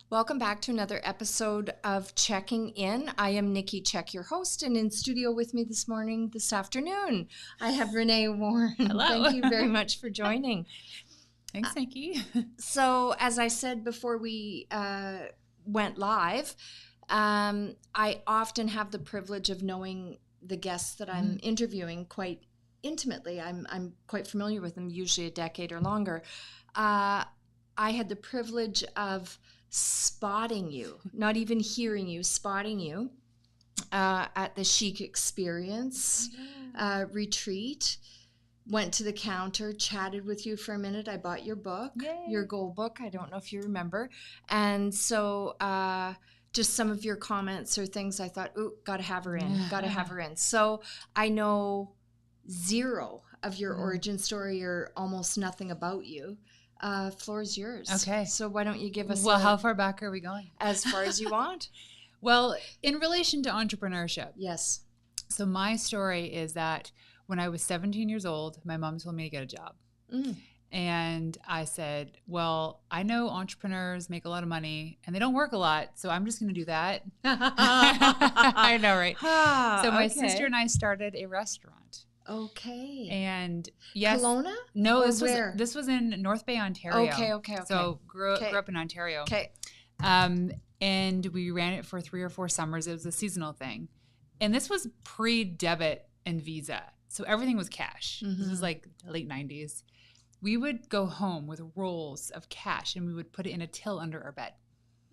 Welcome back to another episode of Cseking In. I am Nikki Check, your host, and in studio with me this afternoon, I have Renée Warren. Hello. Thank you very much for joining. Thanks, Nikki. So, as I said before we went live, I often have the privilege of knowing the guests that I'm interviewing quite intimately. I'm quite familiar with them, usually a decade or longer. I had the privilege of spotting you, not even hearing you, spotting you at the Chic Experience retreat. Went to the counter, chatted with you for a minute. I bought your book, your goal book. I don't know if you remember. And so just some of your comments or things I thought, ooh, got to have her in. So I know zero of your origin story or almost nothing about you. Floor is yours. Okay. So why don't you give us how far back are we going? As far as you want. Well, in relation to entrepreneurship. Yes. So my story is that when I was 17 years old, my mom told me to get a job. And I said, well, I know entrepreneurs make a lot of money and they don't work a lot, so I'm just going to do that. I know, right? So my sister and I started a restaurant. Okay. And yes. Kelowna? No, where? This was in North Bay, Ontario. Okay. So grew up in Ontario. Okay. And we ran it for 3 or 4 summers. It was a seasonal thing. And this was pre-debit and Visa. So everything was cash. This was like late 90s. We would go home with rolls of cash and we would put it in a till under our bed.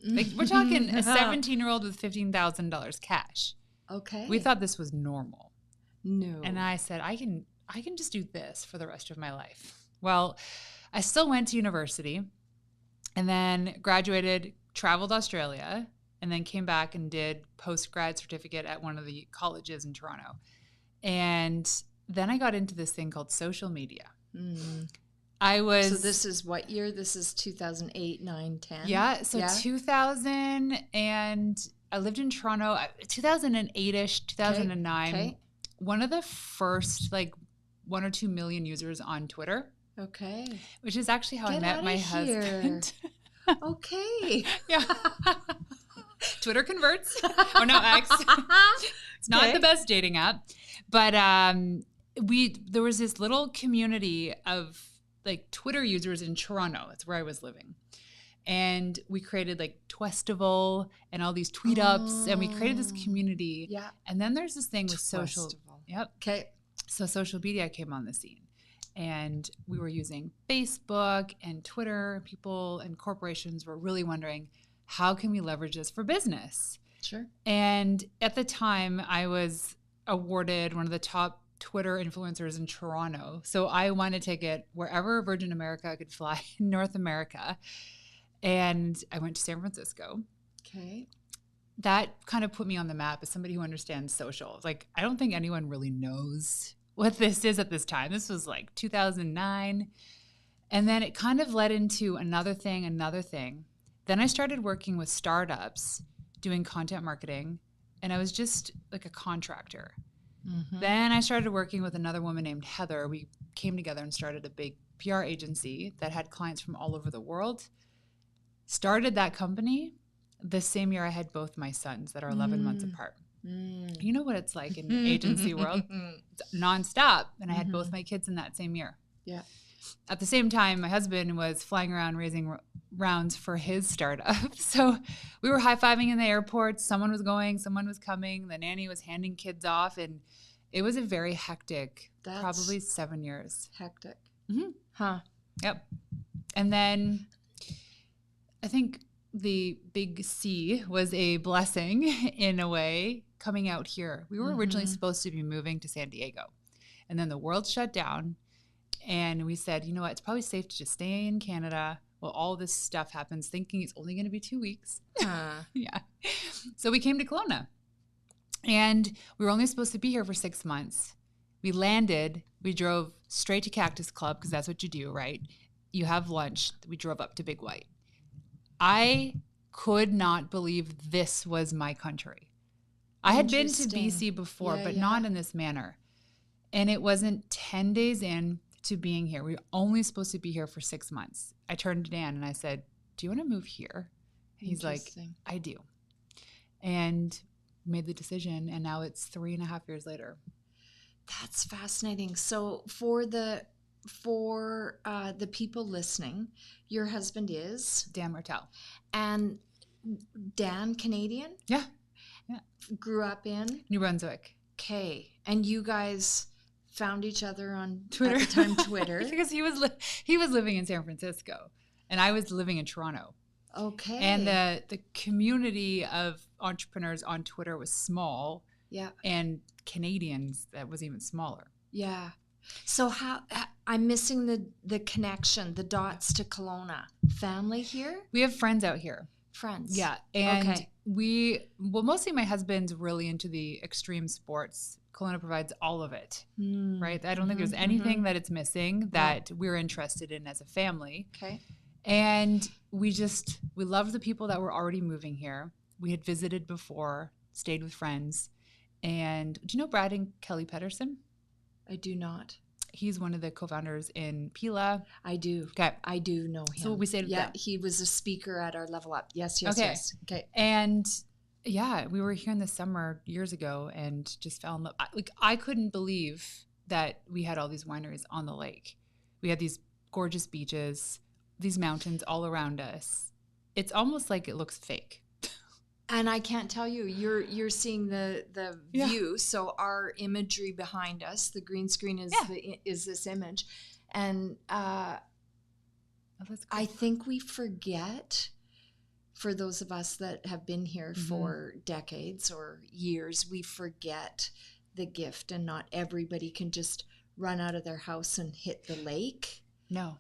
Like we're talking a 17-year-old with $15,000 cash. Okay. We thought this was normal. No. And I said, I can just do this for the rest of my life. Well, I still went to university and then graduated, traveled to Australia, and then came back and did post-grad certificate at one of the colleges in Toronto. And then I got into this thing called social media. So this is what year? This is 2008, 9, 10? Yeah. So 2000, and I lived in Toronto, 2008-ish, 2009. Okay. One of the first 1 or 2 million users on Twitter. Okay. Which is actually how I met my husband. Okay. Yeah. Twitter converts. Oh no, X. It's not the best dating app. But there was this little community of Twitter users in Toronto. That's where I was living. And we created Twestival and all these tweet ups, and we created this community. Yeah. And then there's this thing with social. Yep. Okay. So social media came on the scene, and we were using Facebook and Twitter. People and corporations were really wondering, how can we leverage this for business? Sure. And at the time, I was awarded one of the top Twitter influencers in Toronto. So I won a ticket wherever Virgin America could fly in North America. And I went to San Francisco. Okay. That kind of put me on the map as somebody who understands social. I don't think anyone really knows what this is at this time. This was 2009. And then it kind of led into another thing. Then I started working with startups doing content marketing, and I was just a contractor. Then I started working with another woman named Heather. We came together and started a big PR agency that had clients from all over the world. Started that company the same year I had both my sons that are 11 months apart. You know what it's like in the agency world. It's nonstop. And I had both my kids in that same year. Yeah. At the same time, my husband was flying around raising rounds for his startup. So we were high-fiving in the airport. Someone was going, someone was coming. The nanny was handing kids off. And it was a very hectic, probably 7 years. Hectic. Huh. Yep. And then I think the big C was a blessing in a way coming out here. We were originally supposed to be moving to San Diego. And then the world shut down. And we said, you know what, it's probably safe to just stay in Canada while all this stuff happens, thinking it's only going to be 2 weeks. Yeah. So we came to Kelowna. And we were only supposed to be here for 6 months. We landed. We drove straight to Cactus Club, because that's what you do, right? You have lunch. We drove up to Big White. I could not believe this was my country. I had been to BC before, but not in this manner. And it wasn't 10 days in to being here. We were only supposed to be here for 6 months. I turned to Dan and I said, do you want to move here? He's like, I do. And made the decision, and now it's 3.5 years later. That's fascinating. So for the people listening, your husband is Dan Martel. And Dan, Canadian? Yeah. Grew up in New Brunswick. Okay. And you guys found each other on Twitter. At the time, Twitter. Because he was living in San Francisco, and I was living in Toronto. Okay. And the community of entrepreneurs on Twitter was small. Yeah. And Canadians, that was even smaller. Yeah. So how I'm missing the connection, the dots to Kelowna. Family here? We have friends out here. Friends. Yeah. And mostly my husband's really into the extreme sports. Kelowna provides all of it, right? I don't think there's anything that it's missing that we're interested in as a family. Okay. And we love the people that were already moving here. We had visited before, stayed with friends. And do you know Brad and Kelly Pedersen? I do not. He's one of the co-founders in Pila. I do. Okay. I do know him. So we stayed with them. He was a speaker at our Level Up. Yes. Okay. Okay. And yeah, we were here in the summer years ago and just fell in love. I couldn't believe that we had all these wineries on the lake. We had these gorgeous beaches, these mountains all around us. It's almost like it looks fake. And I can't tell you, you're seeing the view. So our imagery behind us, the green screen is this image, and I think we forget. For those of us that have been here for decades or years, we forget the gift, and not everybody can just run out of their house and hit the lake. No.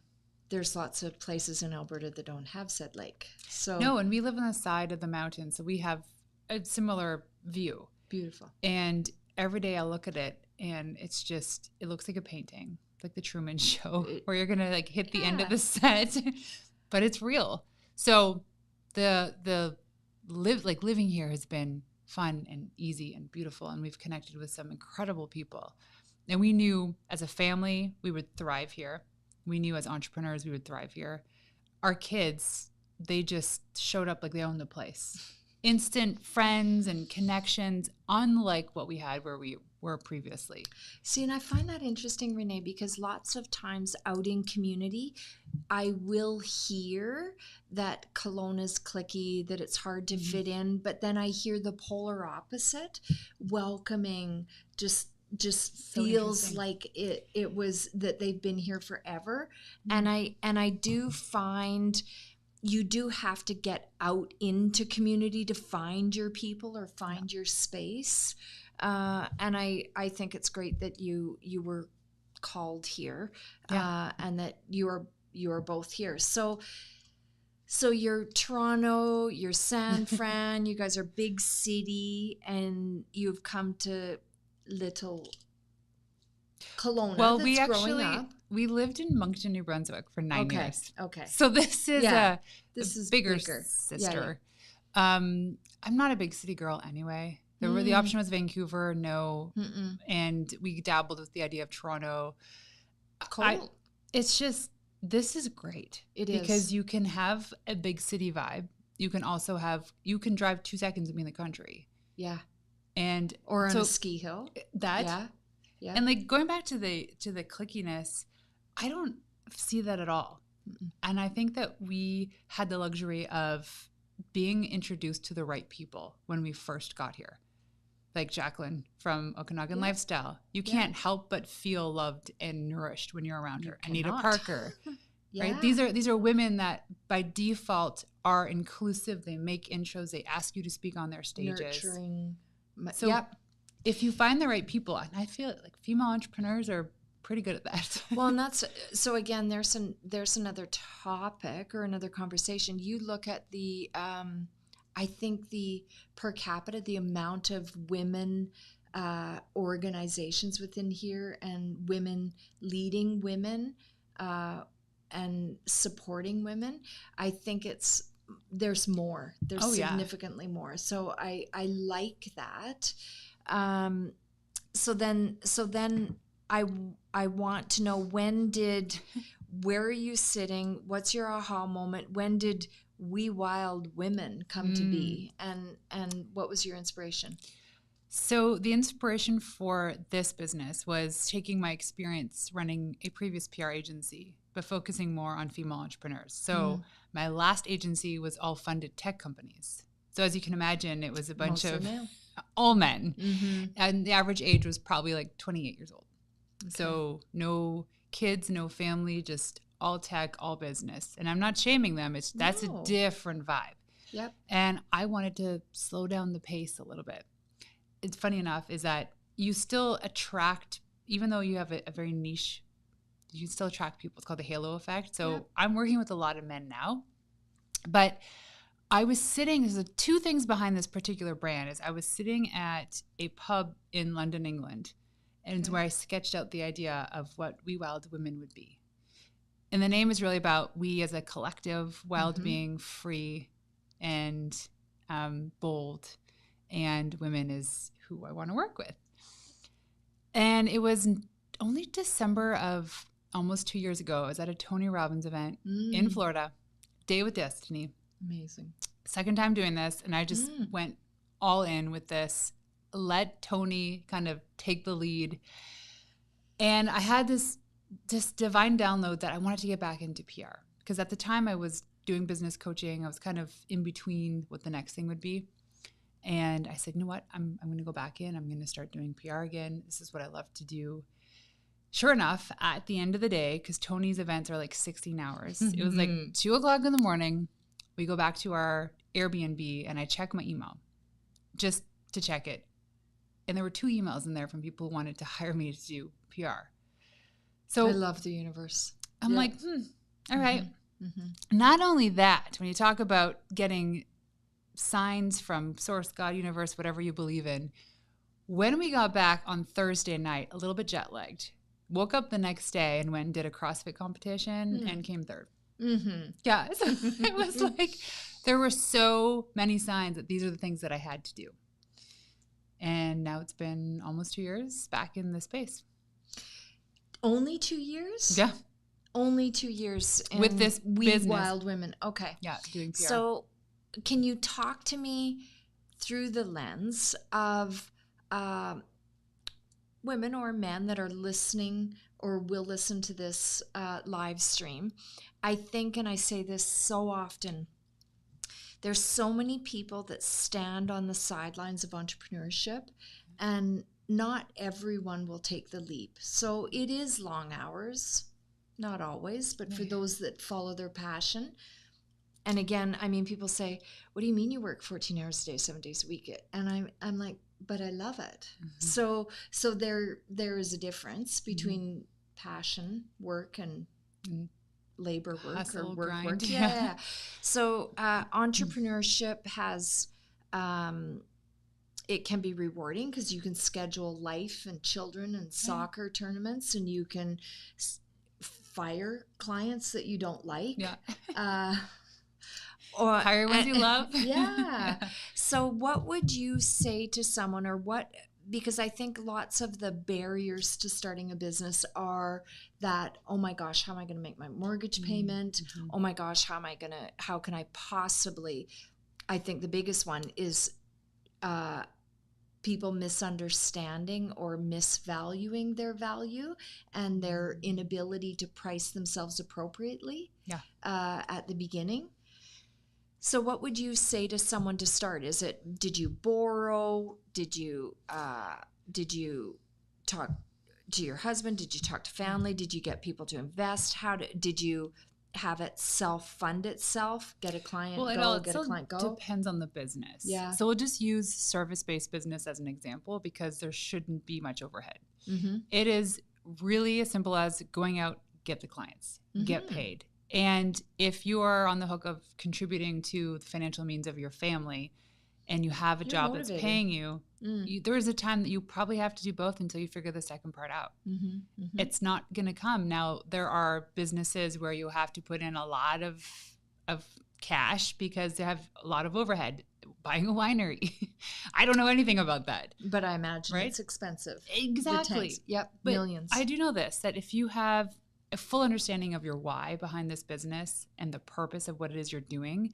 There's lots of places in Alberta that don't have said lake. So no, and we live on the side of the mountain, so we have a similar view. Beautiful. And every day I look at it, and it looks like a painting, like the Truman Show, where you're gonna like hit the end of the set, but it's real. So living here has been fun and easy and beautiful, and we've connected with some incredible people. And we knew as a family we would thrive here. We knew as entrepreneurs we would thrive here. Our kids, they just showed up like they owned the place. Instant friends and connections, unlike what we had where we were previously. See, and I find that interesting, Renée, because lots of times out in community, I will hear that Kelowna's cliquey, that it's hard to fit in, but then I hear the polar opposite, welcoming, just So feels like it was that they've been here forever. And I do find you do have to get out into community to find your people or find your space. And I think it's great that you were called here, and that you are both here. So you're Toronto, you're San Fran, you guys are big city, and you've come to little Kelowna. Well, that's we lived in Moncton, New Brunswick for 9 years. Okay. So this is this is bigger sister. I'm not a big city girl anyway. The option was Vancouver, no. And we dabbled with the idea of Toronto. Cool. It's just, this is great. It is. Because you can have a big city vibe. You can drive 2 seconds and be in the country. Yeah. Or on a ski hill. Yeah. And like going back to the clickiness, I don't see that at all. And I think that we had the luxury of being introduced to the right people when we first got here. Like Jacqueline from Okanagan Lifestyle. You can't help but feel loved and nourished when you're around her. Anita Parker. Right? These are women that by default are inclusive. They make intros. They ask you to speak on their stages. Nurturing. So if you find the right people, and I feel like female entrepreneurs are pretty good at that. Well, and that's so again, there's another topic or another conversation. You look at the I think the per capita, the amount of women organizations within here, and women leading women and supporting women, I think there's more. There's significantly more. So I like that. So then I want to know, where are you sitting? What's your aha moment? When did We Wild Women come to be? And what was your inspiration? So the inspiration for this business was taking my experience running a previous PR agency, but focusing more on female entrepreneurs. So my last agency was all funded tech companies. So as you can imagine, it was a bunch of all men. And the average age was probably like 28 years old. Okay. So no kids, no family, just all tech, all business. And I'm not shaming them. That's a different vibe. Yep. And I wanted to slow down the pace a little bit. It's funny enough is that you still attract, even though you have a very niche, you still attract people. It's called the halo effect. So I'm working with a lot of men now, but I was sitting, there's two things behind this particular brand is I was sitting at a pub in London, England, and it's where I sketched out the idea of what We Wild Women would be. And the name is really about we as a collective, wild being free and bold, and women is who I want to work with. And it was only December of almost 2 years ago. I was at a Tony Robbins event in Florida, Day with Destiny. Amazing. Second time doing this, and I just went all in with this, let Tony kind of take the lead. And I had this divine download that I wanted to get back into PR. Because at the time I was doing business coaching. I was kind of in between what the next thing would be. And I said, you know what? I'm going to go back in. I'm going to start doing PR again. This is what I love to do. Sure enough, at the end of the day, because Tony's events are like 16 hours, it was like 2 o'clock in the morning. We go back to our Airbnb and I check my email just to check it. And there were 2 emails in there from people who wanted to hire me to do PR. So I love the universe. I'm like, all right. Not only that, when you talk about getting signs from source, God, universe, whatever you believe in, when we got back on Thursday night, a little bit jet lagged, woke up the next day and went and did a CrossFit competition and came third. Yeah. So it was like, there were so many signs that these are the things that I had to do. And now it's been almost 2 years back in the space. Only 2 years? Yeah. Only 2 years. With this business. Wild Women. Okay. Yeah, doing PR. So can you talk to me through the lens of women or men that are listening or will listen to this live stream? I think, and I say this so often, there's so many people that stand on the sidelines of entrepreneurship, and not everyone will take the leap. So it is long hours, not always, but for those that follow their passion. And again, I mean, people say, what do you mean you work 14 hours a day, 7 days a week? And I'm like, but I love it. So there is a difference between passion, work, and labor work. Hustle, or work grind. work. Yeah. So entrepreneurship has it can be rewarding because you can schedule life and children and soccer tournaments, and you can fire clients that you don't like. Yeah. Or hire ones you love. Yeah. So what would you say to someone, or what, because I think lots of the barriers to starting a business are that, oh my gosh, how am I going to make my mortgage payment? Oh my gosh, how can I possibly, I think the biggest one is people misunderstanding or misvaluing their value and their inability to price themselves appropriately at the beginning. So what would you say to someone to start? Did you borrow? Did you talk to your husband? Did you talk to family? Did you get people to invest? Did you have it self-fund itself? Get a client, get a client, go? Depends on the business. Yeah. So we'll just use service-based business as an example because there shouldn't be much overhead. It is really as simple as going out, get the clients, get paid. And if you are on the hook of contributing to the financial means of your family and you have a job motivated. That's paying you, there is a time that you probably have to do both until you figure the second part out. It's not going to come. Now, there are businesses where you have to put in a lot of cash because they have a lot of overhead. Buying a winery. I don't know anything about that. But I imagine it's expensive. Exactly. Yep, but millions. I do know this, that if you have a full understanding of your why behind this business and the purpose of what it is you're doing,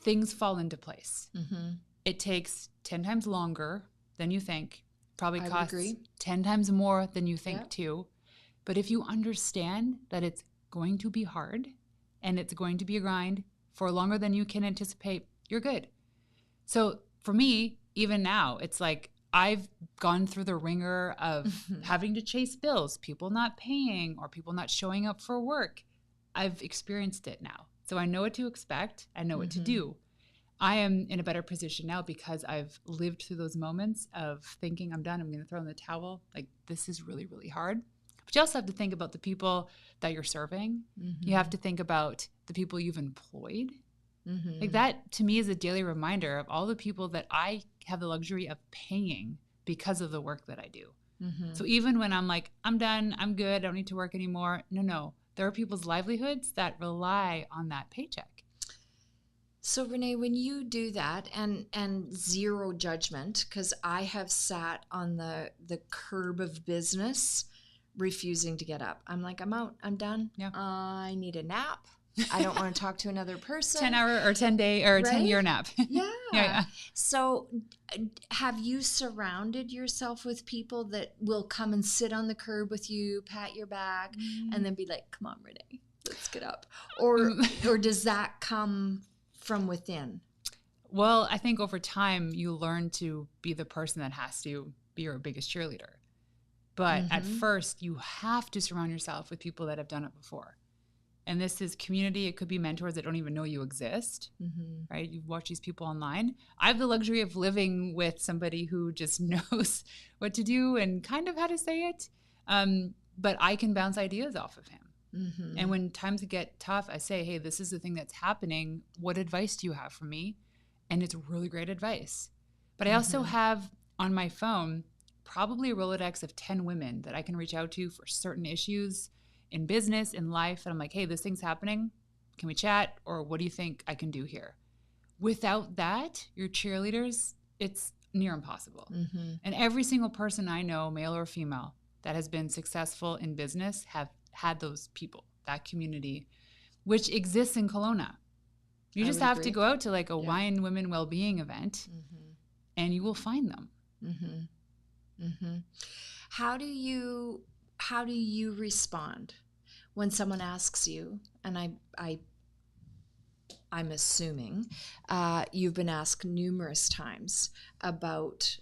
things fall into place. It takes 10 times longer than you think, probably costs 10 times more than you think too. But if you understand that it's going to be hard and it's going to be a grind for longer than you can anticipate, you're good. So for me, even now, it's like I've gone through the ringer of having to chase bills, people not paying or people not showing up for work. I've experienced it now. So I know what to expect. I know what to do. I am in a better position now because I've lived through those moments of thinking I'm done, I'm going to throw in the towel. Like, this is really, really hard. But you also have to think about the people that you're serving. You have to think about the people you've employed. Like, that to me is a daily reminder of all the people that I have the luxury of paying because of the work that I do. So even when I'm like, I'm done, I'm good, I don't need to work anymore. No. There are people's livelihoods that rely on that paycheck. So Renée, when you do that, and zero judgment, because I have sat on the curb of business refusing to get up. I'm like, I'm out, I'm done. Yeah. I need a nap. I don't want to talk to another person. 10-hour or 10-day or 10-year nap. Yeah. So have you surrounded yourself with people that will come and sit on the curb with you, pat your back, and then be like, come on, Renée, let's get up? Or does that come from within? Well, I think over time you learn to be the person that has to be your biggest cheerleader. But at first you have to surround yourself with people that have done it before. And this is community. It could be mentors that don't even know you exist, right? You watch these people online. I have the luxury of living with somebody who just knows what to do and kind of how to say it. But I can bounce ideas off of him. And when times get tough, I say, hey, this is the thing that's happening. What advice do you have for me? And it's really great advice. But I also have on my phone probably a Rolodex of 10 women that I can reach out to for certain issues in business, in life. And I'm like, hey, this thing's happening. Can we chat? Or what do you think I can do here? Without that, your cheerleaders, it's near impossible. And every single person I know, male or female, that has been successful in business have had those people, that community, which exists in Kelowna. You just have to go out to like a wine women well-being event and you will find them. How do you respond when someone asks you, and I'm assuming you've been asked numerous times about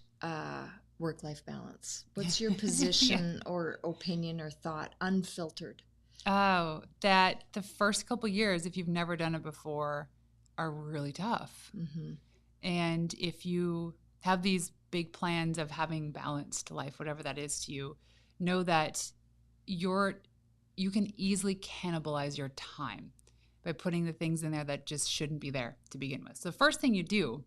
work-life balance. What's your position or opinion or thought, unfiltered? Oh, that the first couple years, if you've never done it before, are really tough. And if you have these big plans of having balanced life, whatever that is to you, know that you can easily cannibalize your time by putting the things in there that just shouldn't be there to begin with. So the first thing you do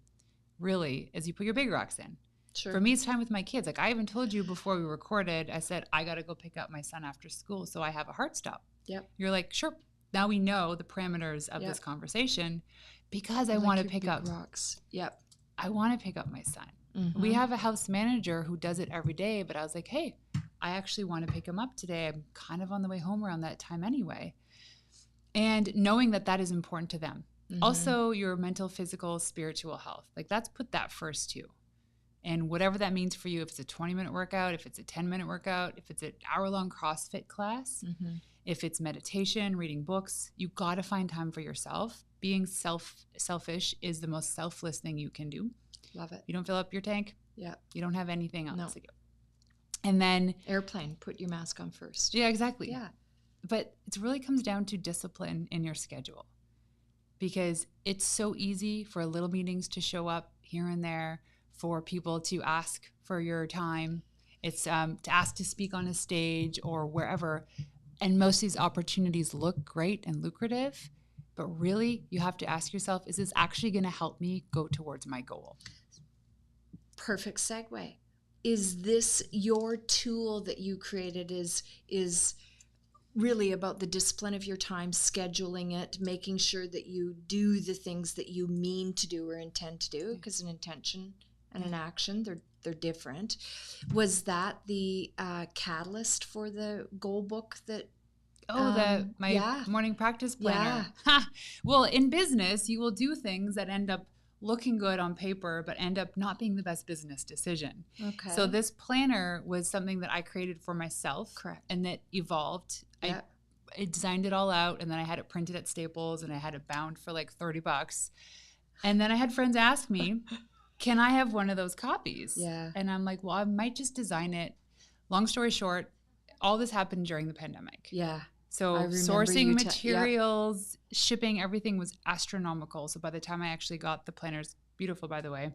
really is you put your big rocks in. For me, it's time with my kids. Like I even told you before we recorded, I said, I got to go pick up my son after school. So I have a heart stop. You're like, sure. Now we know the parameters of this conversation because I want to pick up rocks. I want to pick up my son. We have a house manager who does it every day, but I was like, hey, I actually want to pick him up today. I'm kind of on the way home around that time anyway. And knowing that that is important to them. Also, your mental, physical, spiritual health. Like let's put that first too. And whatever that means for you, if it's a 20-minute workout, if it's a 10-minute workout, if it's an hour-long CrossFit class, if it's meditation, reading books, you got to find time for yourself. Being selfish is the most selfless thing you can do. Love it. You don't fill up your tank. You don't have anything else to do. And then airplane, put your mask on first. Yeah, exactly. But it really comes down to discipline in your schedule because it's so easy for little meetings to show up here and there, for people to ask for your time. It's to ask to speak on a stage or wherever. And most of these opportunities look great and lucrative, but really you have to ask yourself, is this actually going to help me go towards my goal? Perfect segue. Is this your tool that you created is really about the discipline of your time, scheduling it, making sure that you do the things that you mean to do or intend to do, because an intention and an action, they're different. Was that the catalyst for the goal book that Oh, my morning practice planner. Well, in business, you will do things that end up looking good on paper, but end up not being the best business decision. Okay. So this planner was something that I created for myself. Correct. And that evolved. Yeah. I designed it all out, and then I had it printed at Staples, and I had it bound for like $30. And then I had friends ask me, can I have one of those copies? Yeah. And I'm like, well, I might just design it. Long story short, all this happened during the pandemic. Yeah. So sourcing materials, shipping, everything was astronomical. So by the time I actually got the planners, beautiful, by the way,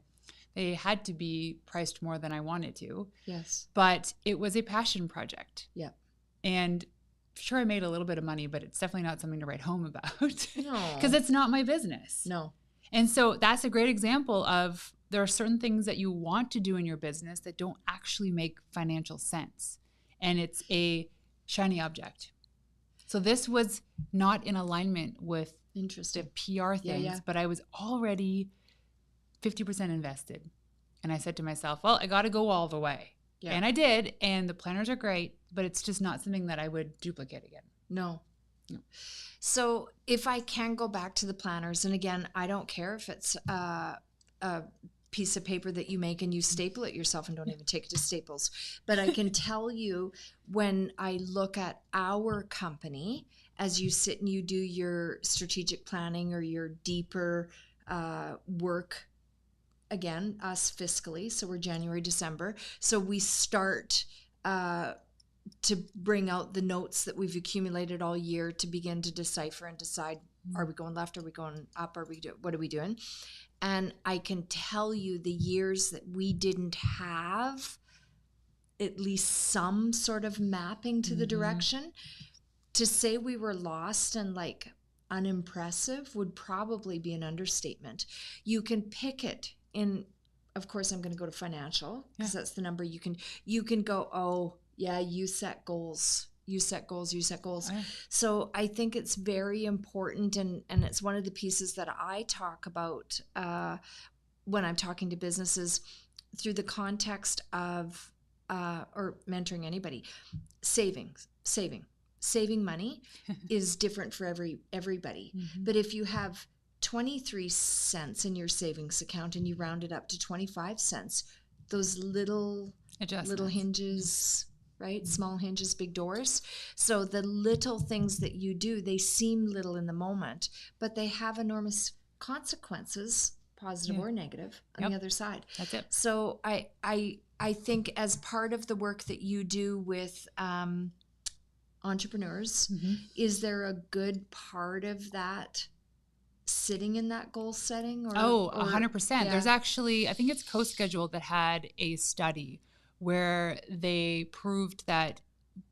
they had to be priced more than I wanted to. Yes. But it was a passion project. Yeah. And sure, I made a little bit of money, but it's definitely not something to write home about. No. Because it's not my business. No. And so that's a great example of there are certain things that you want to do in your business that don't actually make financial sense. And it's a shiny object. So this was not in alignment with the PR things, but I was already 50% invested. And I said to myself, well, I got to go all the way. Yeah. And I did. And the planners are great, but it's just not something that I would duplicate again. No. So if I can go back to the planners, and again, I don't care if it's a piece of paper that you make and you staple it yourself and don't even take it to Staples. But I can tell you, when I look at our company, as you sit and you do your strategic planning or your deeper work, again, us fiscally, so we're January, December. So we start to bring out the notes that we've accumulated all year to begin to decipher and decide, are we going left? Are we going up? What are we doing? And I can tell you the years that we didn't have at least some sort of mapping to the direction, to say we were lost and like unimpressive would probably be an understatement. You can pick it in, of course, I'm going to go to financial because that's the number you can go, oh yeah, you set goals. You set goals. Right. So I think it's very important, and it's one of the pieces that I talk about when I'm talking to businesses through the context of or mentoring anybody. Saving money is different for everybody. Mm-hmm. But if you have 23 cents in your savings account and you round it up to 25 cents, those little hinges, right? Small hinges, big doors. So the little things that you do, they seem little in the moment, but they have enormous consequences, positive or negative, on the other side. That's it. So I think as part of the work that you do with entrepreneurs, is there a good part of that sitting in that goal setting? 100%. Yeah. There's actually, I think it's Co-Schedule that had a study where they proved that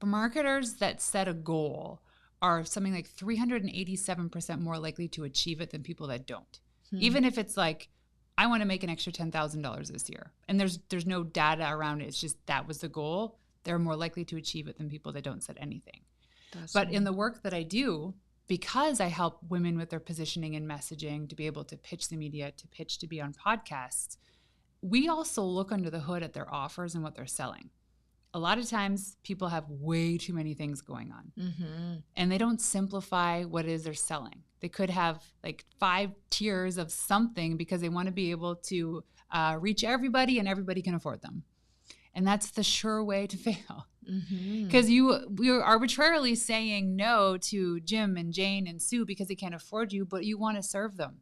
marketers that set a goal are something like 387% more likely to achieve it than people that don't. Even if it's like, I want to make an extra $10,000 this year, and there's no data around it. It's just that was the goal. They're more likely to achieve it than people that don't set anything. But in the work that I do, because I help women with their positioning and messaging to be able to pitch the media, to pitch to be on podcasts, we also look under the hood at their offers and what they're selling. A lot of times people have way too many things going on, and they don't simplify what it is they're selling. They could have like 5 tiers of something because they want to be able to reach everybody and everybody can afford them. And that's the sure way to fail. Because you're arbitrarily saying no to Jim and Jane and Sue because they can't afford you, but you want to serve them.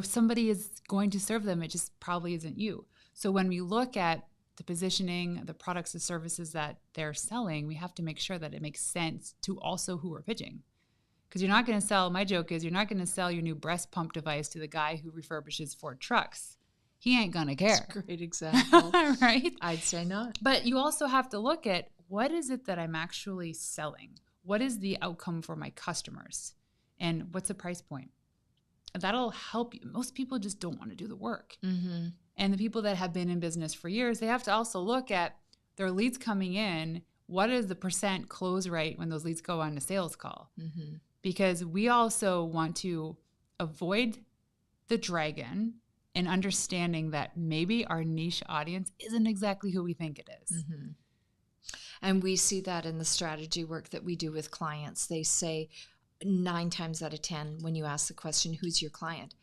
Somebody is going to serve them. It just probably isn't you. So when we look at the positioning, the products and services that they're selling, we have to make sure that it makes sense to also who we're pitching. Because you're not going to sell, my joke is, you're not going to sell your new breast pump device to the guy who refurbishes Ford trucks. He ain't going to care. That's a great example. Right? I'd say not. But you also have to look at, what is it that I'm actually selling? What is the outcome for my customers? And what's the price point? That'll help you. Most people just don't want to do the work. And the people that have been in business for years, they have to also look at their leads coming in. What is the % close rate when those leads go on a sales call? Because we also want to avoid the dragon and understanding that maybe our niche audience isn't exactly who we think it is. And we see that in the strategy work that we do with clients. They say 9 times out of 10, when you ask the question, who's your client?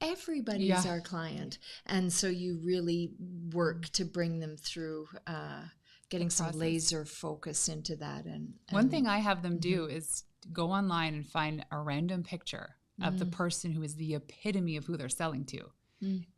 Everybody's our client. And so you really work to bring them through getting some laser focus into that. And one thing I have them do is go online and find a random picture of the person who is the epitome of who they're selling to.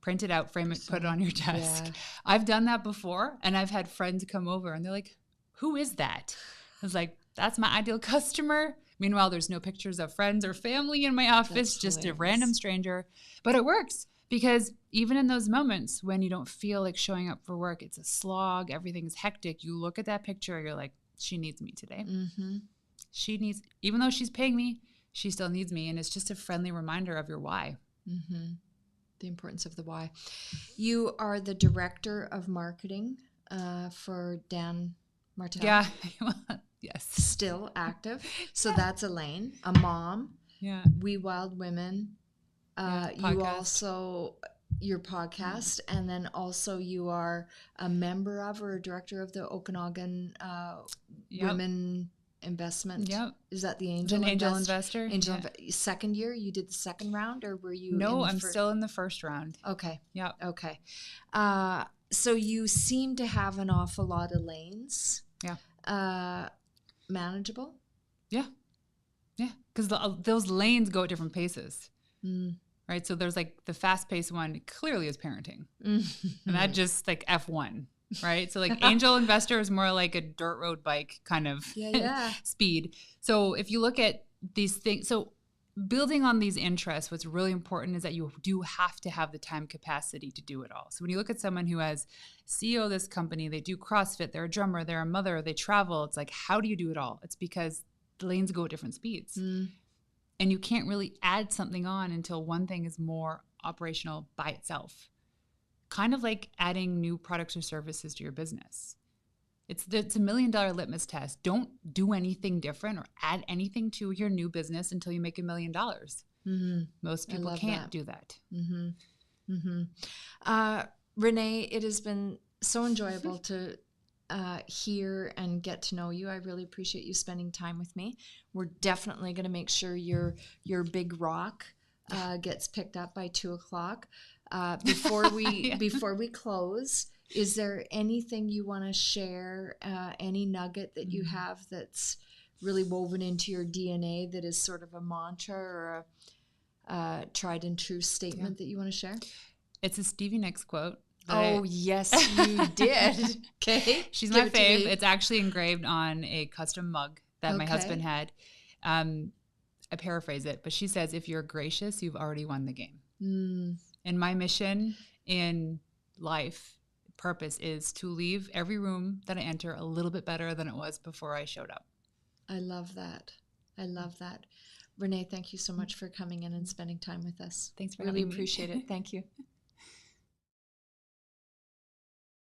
Print it out, frame it, put it on your desk. Yeah. I've done that before, and I've had friends come over and they're like, who is that? I was like, that's my ideal customer. Meanwhile, there's no pictures of friends or family in my office, just a random stranger. But it works, because even in those moments when you don't feel like showing up for work, it's a slog, everything's hectic, you look at that picture, you're like, she needs me today. She needs, even though she's paying me, she still needs me. And it's just a friendly reminder of your why. The importance of the why. You are the director of marketing for Dan Martel. Yeah. Yes. Still active. So that's Elaine, a mom. Yeah. We Wild Women. You also, your podcast, and then also you are a member of or a director of the Okanagan Women Investment. Yep. Is that the Angel Investor? Second year? You did the second round, or were you? No, I'm still in the first round. Okay. Yeah. Okay. So you seem to have an awful lot of lanes. Yeah. Manageable? Yeah. Yeah. Because those lanes go at different paces. Right? So there's like the fast-paced one clearly is parenting. And that just like F1. Right? So like angel investor is more like a dirt road bike kind of speed. So if you look at these things, so building on these interests, what's really important is that you do have to have the time capacity to do it all. So when you look at someone who has CEO of this company, they do CrossFit, they're a drummer, they're a mother, they travel. It's like, how do you do it all? It's because the lanes go at different speeds. And you can't really add something on until one thing is more operational by itself. Kind of like adding new products or services to your business. It's a $1 million litmus test. Don't do anything different or add anything to your new business until you make $1 million. Most people can't do that. Renée, it has been so enjoyable to hear and get to know you. I really appreciate you spending time with me. We're definitely going to make sure your big rock gets picked up by 2:00. Before we close, is there anything you want to share, any nugget that you have that's really woven into your DNA that is sort of a mantra or a tried and true statement that you want to share? It's a Stevie Nicks quote. Yes, you did. Okay. She's my fave. It's actually engraved on a custom mug that my husband had. I paraphrase it, but she says, if you're gracious, you've already won the game. And my mission in life, purpose, is to leave every room that I enter a little bit better than it was before I showed up. I love that. Renée, thank you so much for coming in and spending time with us. Thanks for having me. Really appreciate it. Thank you.